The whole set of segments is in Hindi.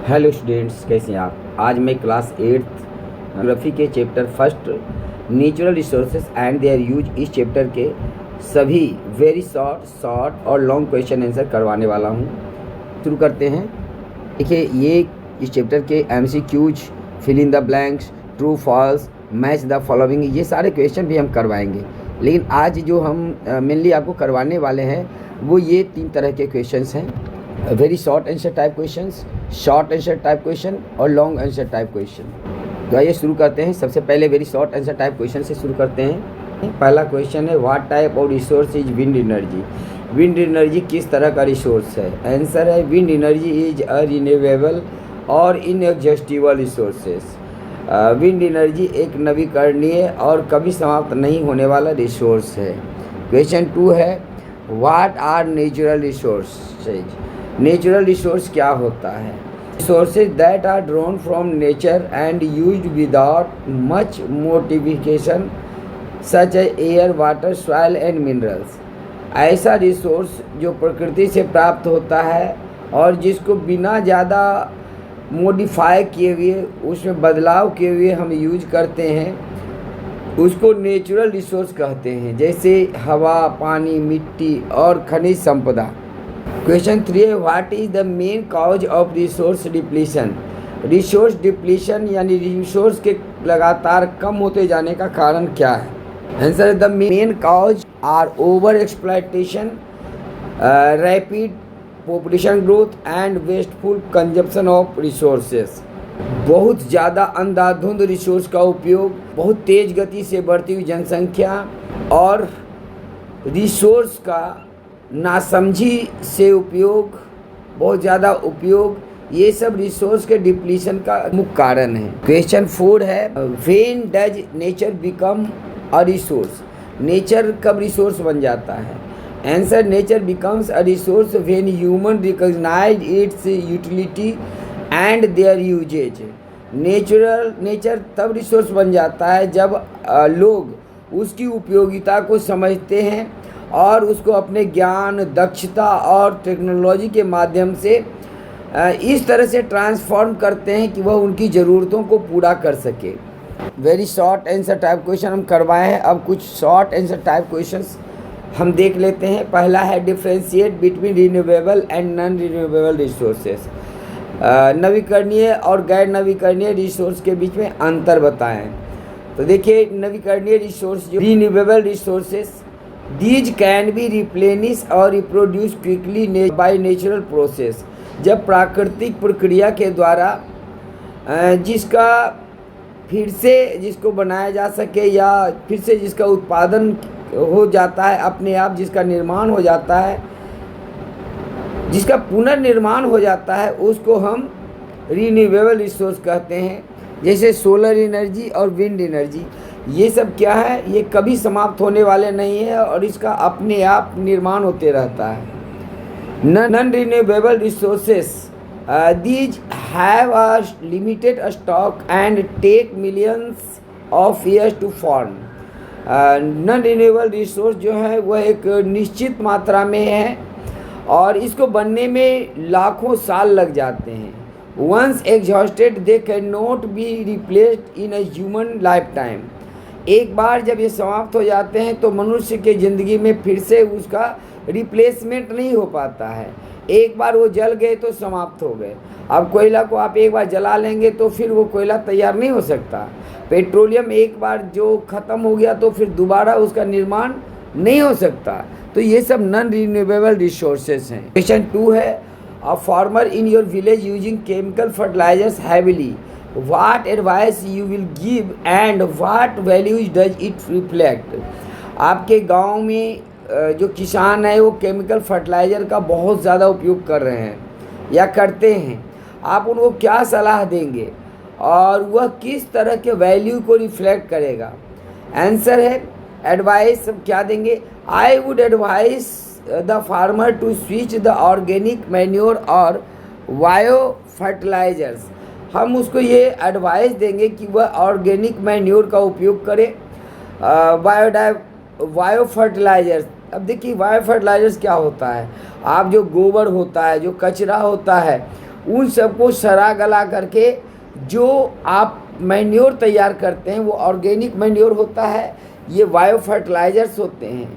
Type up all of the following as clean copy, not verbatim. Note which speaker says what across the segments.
Speaker 1: हेलो स्टूडेंट्स, कैसे हैं आप। आज मैं क्लास 8th ज्योग्राफी के chapter first natural resources and their use इस चैप्टर के सभी वेरी शॉर्ट और लॉन्ग क्वेश्चन आंसर करवाने वाला हूं। शुरू करते हैं। देखिए, ये इस चैप्टर के MCQs, fill in the blanks, true false, match the following, ये सारे क्वेश्चन भी हम करवाएंगे। लेकिन आज जो हम मेनली आपको करवाने वाले हैं वो ये 3 तरह के क्वेश्चंस हैं। Very short answer type questions, short answer type question और लॉन्ग आंसर टाइप क्वेश्चन। तो आइए शुरू करते हैं। सबसे पहले very short answer type question से शुरू करते हैं। पहला क्वेश्चन है, what type of resource is wind energy. Wind energy किस तरह का रिसोर्स है। आंसर है, wind energy is a renewable और इनएग्जॉस्टिबल रिसोर्सेस। विंड एनर्जी एक नवीकरणीय और कभी समाप्त नहीं होने वाला रिसोर्स है। क्वेश्चन 2 है, what are natural resources. Natural resource क्या होता है। Resources that are drawn from nature and used without much modification such air, water, soil and minerals. ऐसा रिसोर्स जो प्रकृति से प्राप्त होता है और जिसको बिना ज़्यादा मॉडिफाई किए हुए, उसमें बदलाव किए हुए हम यूज करते हैं, उसको नेचुरल रिसोर्स कहते हैं। जैसे हवा, पानी, मिट्टी और खनिज संपदा। क्वेश्चन 3 है, what is the main cause of resource depletion. Resource depletion यानी रिसोर्स के लगातार कम होते जाने का कारण क्या है। आंसर है, the main cause are over exploitation, rapid population growth and wasteful consumption of resources. बहुत ज़्यादा अंधाधुंध रिसोर्स का उपयोग, बहुत तेज़ गति से बढ़ती हुई जनसंख्या और रिसोर्स का नासमझी से उपयोग, बहुत ज़्यादा उपयोग, ये सब रिसोर्स के डिप्लीशन का मुख्य कारण है। क्वेश्चन 4 है, when does nature become a resource. Nature कब रिसोर्स बन जाता है। Answer, nature becomes a resource when human recognise its utility and their usages. Nature तब रिसोर्स बन जाता है जब लोग उसकी उपयोगिता को समझते हैं और उसको अपने ज्ञान, दक्षता और टेक्नोलॉजी के माध्यम से इस तरह से ट्रांसफॉर्म करते हैं कि वह उनकी ज़रूरतों को पूरा कर सके। Very short answer type question हम करवाए हैं। अब कुछ शॉर्ट आंसर टाइप क्वेश्चंस हम देख लेते हैं। पहला है, differentiate between renewable and non renewable resources. नवीकरणीय और गैर नवीकरणीय रिसोर्स के बीच में अंतर बताएं। तो देखिए, नवीकरणीय रिसोर्स जो renewable resources, these can be replenish और reproduce quickly by natural process. जब प्राकृतिक प्रक्रिया के द्वारा जिसका फिर से जिसको बनाया जा सके या फिर से जिसका उत्पादन हो जाता है, अपने आप जिसका निर्माण हो जाता है, जिसका पुनर्निर्माण हो जाता है, उसको हम रिन्यूएबल रिसोर्स कहते हैं। जैसे सोलर एनर्जी और विंड एनर्जी, ये सब क्या है, ये कभी समाप्त होने वाले नहीं है और इसका अपने आप निर्माण होते रहता है। Non renewable resources, these have a limited stock and take millions of years to form. Non renewable resource जो है वह एक निश्चित मात्रा में है और इसको बनने में लाखों साल लग जाते हैं। Once exhausted they can not be replaced in a human lifetime. एक बार जब ये समाप्त हो जाते हैं तो मनुष्य के ज़िंदगी में फिर से उसका रिप्लेसमेंट नहीं हो पाता है। एक बार वो जल गए तो समाप्त हो गए। अब कोयला को आप एक बार जला लेंगे तो फिर वो कोयला तैयार नहीं हो सकता। पेट्रोलियम एक बार जो ख़त्म हो गया तो फिर दोबारा उसका निर्माण नहीं हो सकता। तो ये सब नॉन रिन्यूएबल रिसोर्सेस हैं। क्वेश्चन 2 है, a farmer in your village using chemical fertilisers heavily, what advice you will give and what values does it reflect. आपके गाँव में जो किसान है वो केमिकल फर्टिलाइज़र का बहुत ज़्यादा उपयोग कर रहे हैं या करते हैं, आप उनको क्या सलाह देंगे और वह किस तरह के वैल्यू को रिफ्लेक्ट करेगा। आंसर है, एडवाइस क्या देंगे, I would advice the farmer to switch the organic manure और बायो फर्टिलाइजर्स। हम उसको ये एडवाइस देंगे कि वह ऑर्गेनिक मैन्योर का उपयोग करे, बायो फर्टिलाइजर्स। अब देखिए, बायो फर्टिलाइजर्स क्या होता है, आप जो गोबर होता है, जो कचरा होता है, उन सबको सड़ा गला करके जो आप मैन्योर तैयार करते हैं वो ऑर्गेनिक मैन्योर होता है, ये बायो फर्टिलाइजर्स होते हैं।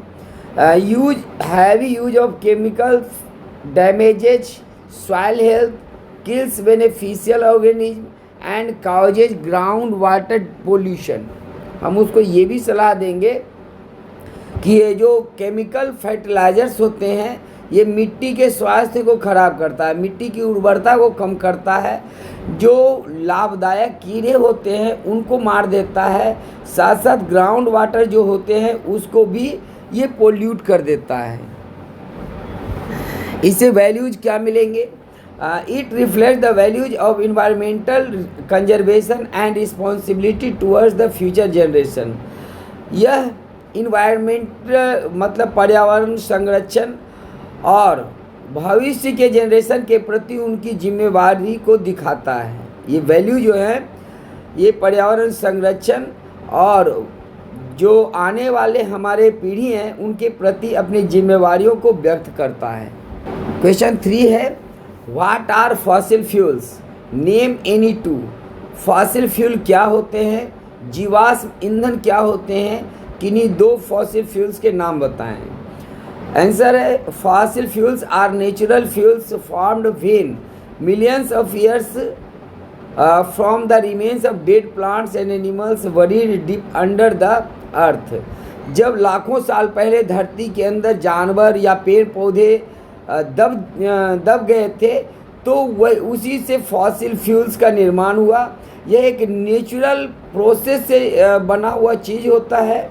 Speaker 1: Heavy use of chemicals damages soil health, kills beneficial organism and causes ground water pollution. हम उसको ये भी सलाह देंगे कि ये जो केमिकल फर्टिलाइजर्स होते हैं ये मिट्टी के स्वास्थ्य को खराब करता है, मिट्टी की उर्वरता को कम करता है, जो लाभदायक कीड़े होते हैं उनको मार देता है, साथ साथ ग्राउंड वाटर जो होते हैं उसको भी ये पोल्यूट कर देता है। इससे वैल्यूज क्या मिलेंगे? It reflect the values of environmental conservation and responsibility towards the future generation. यह इन्वायरमेंट मतलब पर्यावरण संरक्षण और भविष्य के जनरेशन के प्रति उनकी जिम्मेवारी को दिखाता है। ये वैल्यू जो है ये पर्यावरण संरक्षण और जो आने वाले हमारे पीढ़ी हैं उनके प्रति अपनी जिम्मेवारियों को व्यक्त करता है। क्वेश्चन 3 है, what are fossil fuels? Name any two. Fossil fuel क्या होते हैं? जीवाश्म ईंधन क्या होते हैं? किन्हीं 2 फॉसिल फ्यूल्स के नाम बताएं। आंसर है, fossil fuels are natural fuels formed when millions of years from the remains of dead plants and animals buried deep under the earth. जब लाखों साल पहले धरती के अंदर जानवर या पेड़ पौधे दब गए थे तो वह उसी से फॉसिल फ्यूल्स का निर्माण हुआ। यह एक नेचुरल प्रोसेस से बना हुआ चीज़ होता है।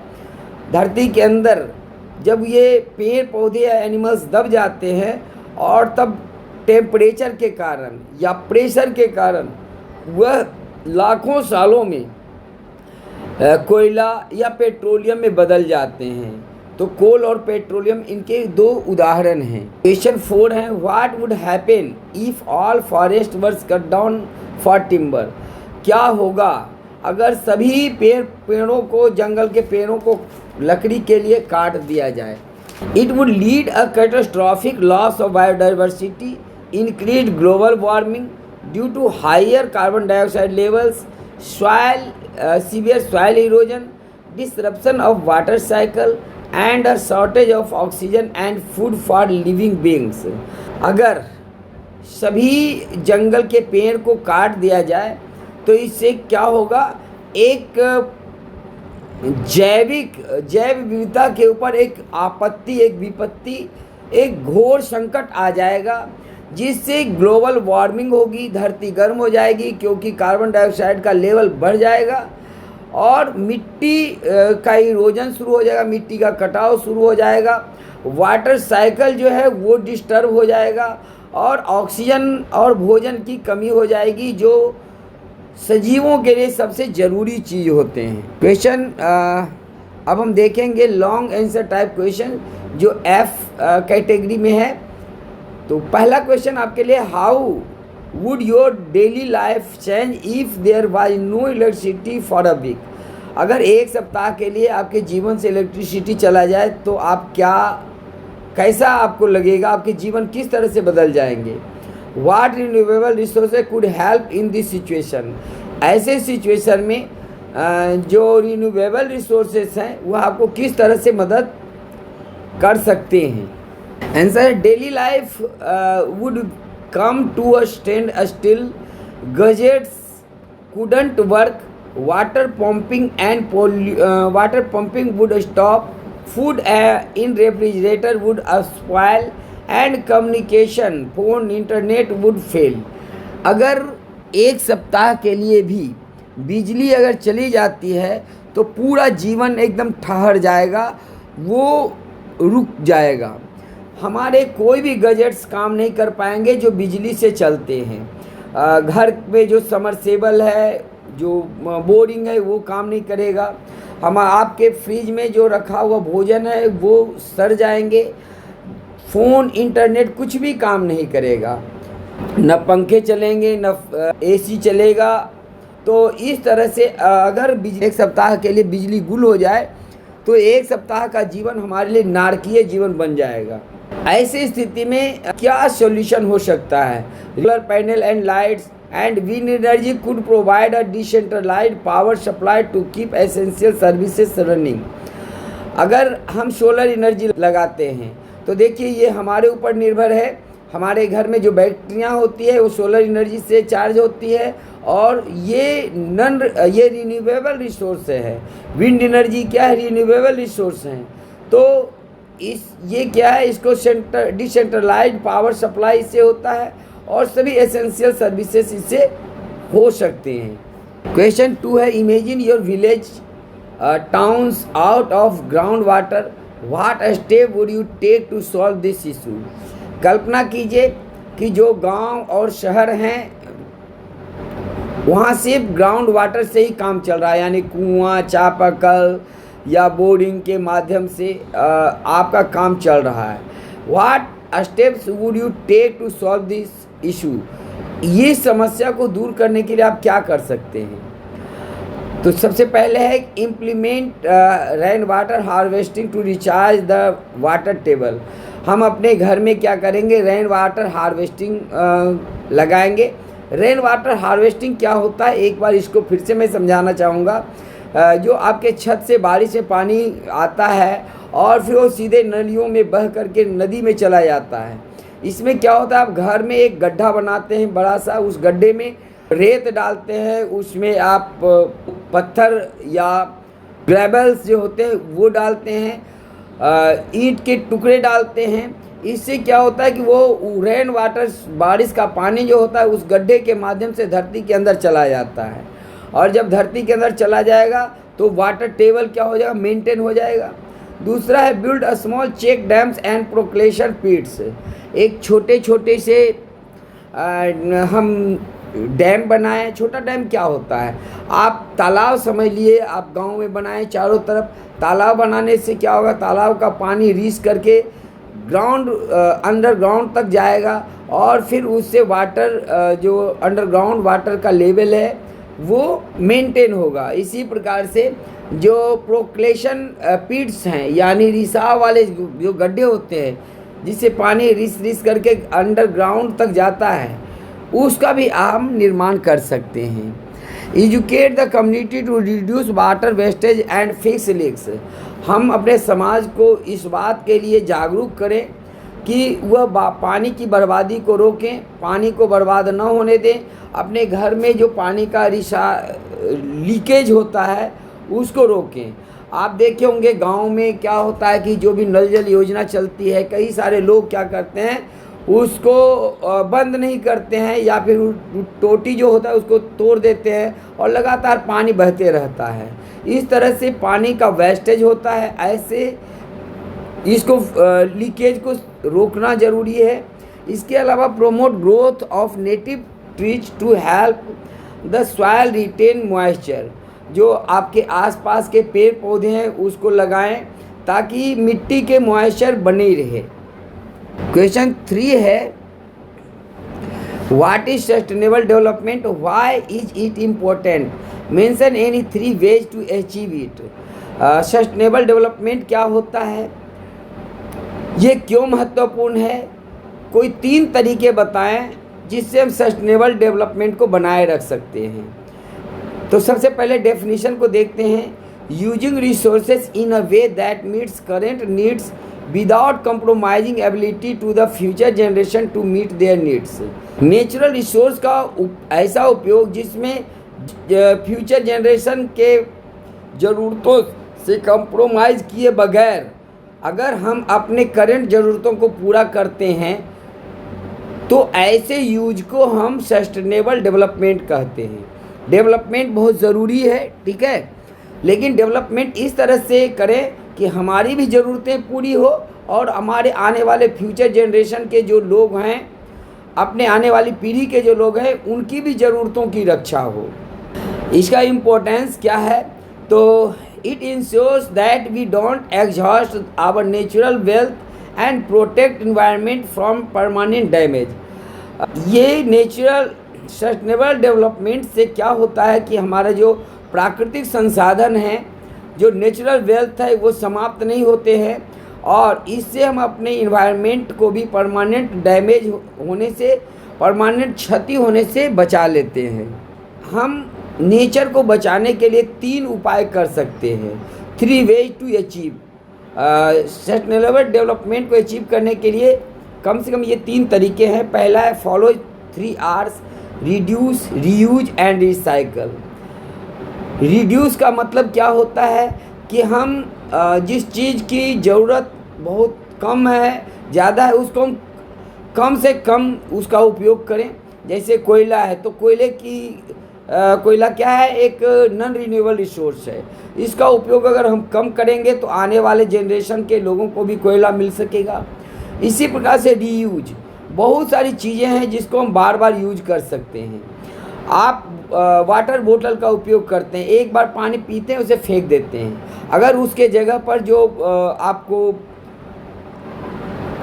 Speaker 1: धरती के अंदर जब ये पेड़ पौधे या एनिमल्स दब जाते हैं और तब टेम्परेचर के कारण या प्रेशर के कारण वह लाखों सालों में कोयला या पेट्रोलियम में बदल जाते हैं। तो कोल और पेट्रोलियम इनके 2 उदाहरण हैं। क्वेश्चन 4 है, what would happen if all forest were cut down for timber? क्या होगा अगर सभी पेड़ों को, जंगल के पेड़ों को लकड़ी के लिए काट दिया जाए? It would lead a catastrophic loss of biodiversity, increase global warming due to higher carbon dioxide levels, severe soil erosion, disruption of water cycle and a shortage of oxygen and food for living beings. अगर सभी जंगल के पेड़ को काट दिया जाए तो इससे क्या होगा? एक जैव विविधता के ऊपर एक आपत्ति, एक विपत्ति, एक घोर संकट आ जाएगा, जिससे ग्लोबल वार्मिंग होगी, धरती गर्म हो जाएगी क्योंकि कार्बन डाइऑक्साइड का लेवल बढ़ जाएगा और मिट्टी का इरोजन शुरू हो जाएगा, मिट्टी का कटाव शुरू हो जाएगा, वाटर साइकिल जो है वो डिस्टर्ब हो जाएगा और ऑक्सीजन और भोजन की कमी हो जाएगी, जो सजीवों के लिए सबसे ज़रूरी चीज़ होते हैं। क्वेश्चन अब हम देखेंगे लॉन्ग आंसर टाइप क्वेश्चन जो F कैटेगरी में है। तो पहला क्वेश्चन आपके लिए, how would your daily life change if there was no electricity for a week? अगर एक सप्ताह के लिए आपके जीवन से इलेक्ट्रिसिटी चला जाए तो आप कैसा आपको लगेगा? आपके जीवन किस तरह से बदल जाएंगे? What renewable resources could help in this situation? ऐसे सिचुएशन में जो रिन्यूएबल रिसोर्सेज हैं वह आपको किस तरह से मदद कर सकते हैं? Answer, daily life would come to a stand still, gadgets couldn't work, water pumping would stop, food in refrigerator would spoil and communication phone internet would fail। अगर एक सप्ताह के लिए भी बिजली अगर चली जाती है तो पूरा जीवन एकदम ठहर जाएगा, वो रुक जाएगा। हमारे कोई भी गैजेट्स काम नहीं कर पाएंगे जो बिजली से चलते हैं। घर में जो समरसेबल है, जो बोरिंग है वो काम नहीं करेगा। आपके फ्रिज में जो रखा हुआ भोजन है वो सड़ जाएंगे। फ़ोन, इंटरनेट कुछ भी काम नहीं करेगा, न पंखे चलेंगे न एसी चलेगा। तो इस तरह से अगर एक सप्ताह के लिए बिजली गुल हो जाए तो एक सप्ताह का जीवन हमारे लिए नारकीय जीवन बन जाएगा। ऐसी स्थिति में क्या सॉल्यूशन हो सकता है? Solar panel and lights and wind energy could provide a decentralised power supply to keep essential services running. अगर हम सोलर एनर्जी लगाते हैं तो देखिए ये हमारे ऊपर निर्भर है। हमारे घर में जो बैटरियां होती है वो सोलर एनर्जी से चार्ज होती है और ये रिन्यूएबल रिसोर्स है। विंड एनर्जी क्या है? रिन्यूएबल रिसोर्स हैं। तो ये क्या है? इसको डिसेंट्रलाइज्ड पावर सप्लाई से होता है और सभी एसेंशियल सर्विसेज इससे हो सकते हैं। क्वेश्चन 2 है, imagine your village towns out of ground water, what step would you take to solve this issue. कल्पना कीजिए कि जो गांव और शहर हैं वहाँ सिर्फ ग्राउंड वाटर से ही काम चल रहा है, यानी कुआं, चापाकल या बोरिंग के माध्यम से आपका काम चल रहा है। What steps would you take to solve this issue. ये समस्या को दूर करने के लिए आप क्या कर सकते हैं? तो सबसे पहले है implement rain water harvesting to recharge the water table. हम अपने घर में क्या करेंगे? रेन वाटर हार्वेस्टिंग लगाएंगे। रेन वाटर हार्वेस्टिंग क्या होता है, एक बार इसको फिर से मैं समझाना चाहूँगा। जो आपके छत से बारिश से पानी आता है और फिर वो सीधे नलियों में बह करके नदी में चला जाता है। इसमें क्या होता है, आप घर में एक गड्ढा बनाते हैं बड़ा सा, उस गड्ढे में रेत डालते हैं, उसमें आप पत्थर या ग्रेवल्स जो होते हैं वो डालते हैं, ईंट के टुकड़े डालते हैं। इससे क्या होता है कि वो रेन वाटर, बारिश का पानी जो होता है उस गड्ढे के माध्यम से धरती के अंदर चला जाता है और जब धरती के अंदर चला जाएगा तो वाटर टेबल क्या हो जाएगा? मेंटेन हो जाएगा। दूसरा है build a small check dams and percolation pits. एक छोटे छोटे से हम डैम बनाएं। छोटा डैम क्या होता है? आप तालाब समझ लिए, आप गांव में बनाएं चारों तरफ। तालाब बनाने से क्या होगा? तालाब का पानी रीच करके अंडरग्राउंड तक जाएगा और फिर उससे वाटर जो अंडरग्राउंड वाटर का लेवल है वो मेंटेन होगा। इसी प्रकार से जो प्रोक्लेशन पिट्स हैं, यानी रिसाव वाले जो गड्ढे होते हैं जिससे पानी रिस करके अंडरग्राउंड तक जाता है, उसका भी हम निर्माण कर सकते हैं। Educate the community to reduce water wastage and fix leaks. हम अपने समाज को इस बात के लिए जागरूक करें कि वह पानी की बर्बादी को रोकें, पानी को बर्बाद न होने दें। अपने घर में जो पानी का लीकेज होता है उसको रोकें। आप देखे होंगे गांव में क्या होता है कि जो भी नल जल योजना चलती है, कई सारे लोग क्या करते हैं उसको बंद नहीं करते हैं या फिर टोटी जो होता है उसको तोड़ देते हैं और लगातार पानी बहते रहता है। इस तरह से पानी का वेस्टेज होता है। ऐसे इसको लीकेज को रोकना ज़रूरी है। इसके अलावा promote growth of native trees to help the soil retain moisture. जो आपके आसपास के पेड़ पौधे हैं उसको लगाएं ताकि मिट्टी के मॉइस्चर बने रहे। क्वेश्चन 3 है, what is sustainable development, why is it important, mention any 3 ways to achieve it. Sustainable development क्या होता है, ये क्यों महत्वपूर्ण है, कोई 3 तरीके बताएं जिससे हम सस्टेनेबल डेवलपमेंट को बनाए रख सकते हैं। तो सबसे पहले डेफिनेशन को देखते हैं। Using resources in a way that meets current needs without compromising ability to the future generation to meet their needs. Natural resource का ऐसा उपयोग जिसमें फ्यूचर जनरेशन के ज़रूरतों से कंप्रोमाइज़ किए बगैर अगर हम अपने करंट ज़रूरतों को पूरा करते हैं तो ऐसे यूज को हम सस्टेनेबल डेवलपमेंट कहते हैं। डेवलपमेंट बहुत ज़रूरी है, ठीक है, लेकिन डेवलपमेंट इस तरह से करें कि हमारी भी ज़रूरतें पूरी हो और हमारे आने वाले फ्यूचर जनरेशन के जो लोग हैं, अपने आने वाली पीढ़ी के जो लोग हैं, उनकी भी ज़रूरतों की रक्षा हो। इसका इम्पोर्टेंस क्या है, तो it ensures that we don't exhaust our natural wealth and protect environment from permanent damage. ये नेचुरल सस्टेनेबल डेवलपमेंट से क्या होता है कि हमारा जो प्राकृतिक संसाधन हैं, जो नेचुरल वेल्थ है, वो समाप्त नहीं होते हैं और इससे हम अपने इन्वायरमेंट को भी परमानेंट डैमेज होने से, परमानेंट क्षति होने से बचा लेते हैं। हम नेचर को बचाने के लिए 3 उपाय कर सकते हैं। 3 ways to achieve sustainable development को अचीव करने के लिए कम से कम ये 3 तरीके हैं। पहला है follow 3 R's, reduce, reuse and recycle. Reduce का मतलब क्या होता है कि हम जिस चीज़ की ज़रूरत बहुत कम है, ज़्यादा है, उसको हम कम से कम उसका उपयोग करें। जैसे कोयला है तो कोयला क्या है, एक नॉन रिन्यूएबल रिसोर्स है। इसका उपयोग अगर हम कम करेंगे तो आने वाले जनरेशन के लोगों को भी कोयला मिल सकेगा। इसी प्रकार से रीयूज, बहुत सारी चीज़ें हैं जिसको हम बार बार यूज कर सकते हैं। आप वाटर बोतल का उपयोग करते हैं, एक बार पानी पीते हैं उसे फेंक देते हैं। अगर उसके जगह पर जो आपको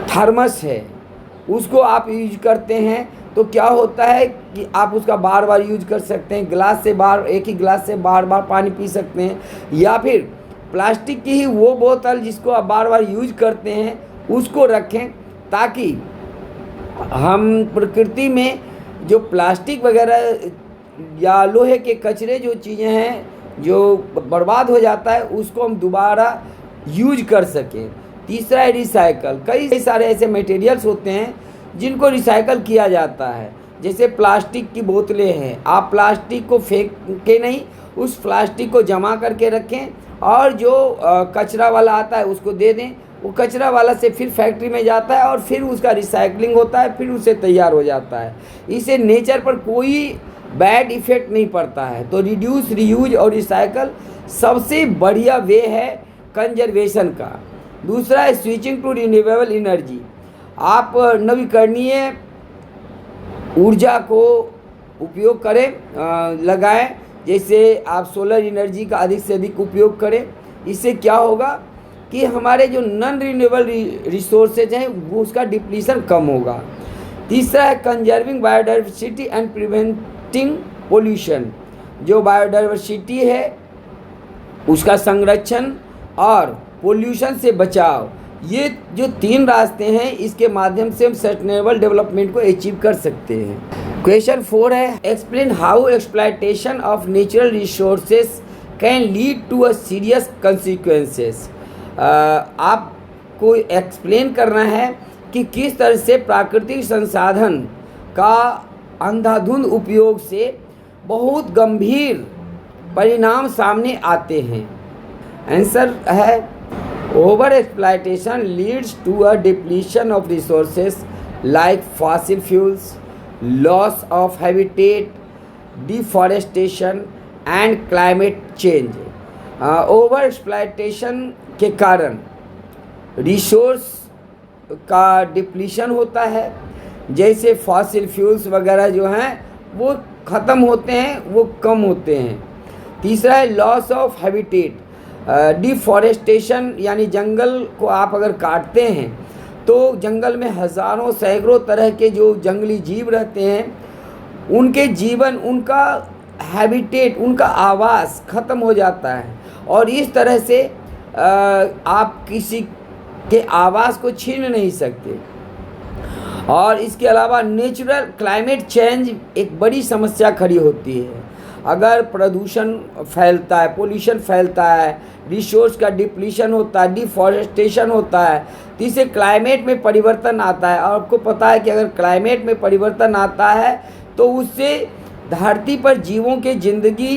Speaker 1: थर्मस है उसको आप यूज करते हैं तो क्या होता है कि आप उसका बार बार यूज कर सकते हैं। एक ही गिलास से बार बार पानी पी सकते हैं। या फिर प्लास्टिक की ही वो बोतल जिसको आप बार बार यूज करते हैं उसको रखें, ताकि हम प्रकृति में जो प्लास्टिक वगैरह या लोहे के कचरे जो चीज़ें हैं जो बर्बाद हो जाता है उसको हम दोबारा यूज कर सकें। तीसरा है रिसाइकल। कई सारे ऐसे मटेरियल्स होते हैं जिनको रिसाइकल किया जाता है। जैसे प्लास्टिक की बोतलें हैं, आप प्लास्टिक को फेंक के नहीं, उस प्लास्टिक को जमा करके रखें और जो कचरा वाला आता है उसको दे दें। वो कचरा वाला से फिर फैक्ट्री में जाता है और फिर उसका रिसाइकलिंग होता है, फिर उससे तैयार हो जाता है। इससे नेचर पर कोई बैड इफ़ेक्ट नहीं पड़ता है। तो रिड्यूस, रीयूज और रिसाइकल सबसे बढ़िया वे है कंजर्वेशन का। दूसरा है स्विचिंग टू रिन्यूएबल एनर्जी। आप नवीकरणीय ऊर्जा को उपयोग करें, लगाएं। जैसे आप सोलर एनर्जी का अधिक से अधिक उपयोग करें। इससे क्या होगा कि हमारे जो नॉन रिन्यूएबल रिसोर्सेज हैं वो उसका डिप्लीशन कम होगा। तीसरा है conserving biodiversity and preventing pollution. जो बायोडाइवर्सिटी है उसका संरक्षण और पोल्यूशन से बचाव, ये जो 3 रास्ते हैं इसके माध्यम से हम सस्टेनेबल डेवलपमेंट को अचीव कर सकते हैं। क्वेश्चन 4 है explain how exploitation of natural resources can lead to a serious consequences. आपको एक्सप्लेन करना है कि किस तरह से प्राकृतिक संसाधन का अंधाधुंध उपयोग से बहुत गंभीर परिणाम सामने आते हैं। आंसर है over exploitation leads to a depletion of resources like fossil fuels, loss of habitat, deforestation and climate change. Over exploitation के कारण रिसोर्स का डिप्लीशन होता है। जैसे फॉसिल फ्यूल्स वगैरह जो हैं वो ख़त्म होते हैं, वो कम होते हैं। तीसरा है लॉस ऑफ हैबिटेट। डिफॉरेस्टेशन यानी जंगल को आप अगर काटते हैं तो जंगल में हज़ारों सैकड़ों तरह के जो जंगली जीव रहते हैं उनके जीवन, उनका हैबिटेट, उनका आवास ख़त्म हो जाता है। और इस तरह से आप किसी के आवास को छीन नहीं सकते। और इसके अलावा नेचुरल क्लाइमेट चेंज एक बड़ी समस्या खड़ी होती है। अगर प्रदूषण फैलता है, पोल्यूशन फैलता है, रिसोर्स का डिप्लीशन होता है, डिफॉरेस्टेशन होता है, तो इससे क्लाइमेट में परिवर्तन आता है। और आपको पता है कि अगर क्लाइमेट में परिवर्तन आता है तो उससे धरती पर जीवों के ज़िंदगी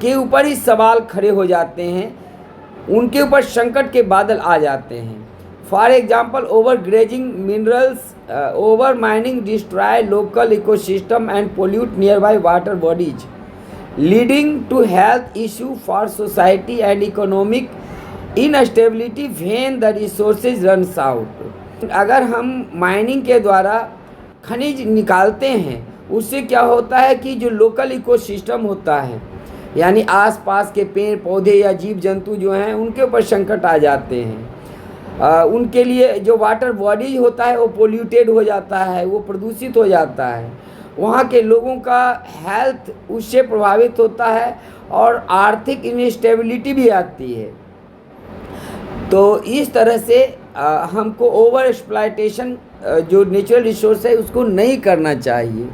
Speaker 1: के ऊपर ही सवाल खड़े हो जाते हैं, उनके ऊपर संकट के बादल आ जाते हैं। For example over grazing minerals, over mining destroy local ecosystem and pollute near by water bodies, leading to health issue for society and economic instability when the resources runs out। अगर हम माइनिंग के द्वारा खनिज निकालते हैं उससे क्या होता है कि जो लोकल इकोसिस्टम होता है यानी आसपास के पेड़ पौधे या जीव जंतु जो हैं उनके ऊपर संकट आ जाते हैं। उनके लिए जो वाटर बॉडीज होता है वो पोल्यूटेड हो जाता है, वो प्रदूषित हो जाता है। वहाँ के लोगों का हेल्थ उससे प्रभावित होता है और आर्थिक इंस्टेबिलिटी भी आती है। तो इस तरह से हमको ओवर एक्सप्लॉयटेशन जो नेचुरल रिसोर्स है उसको नहीं करना चाहिए।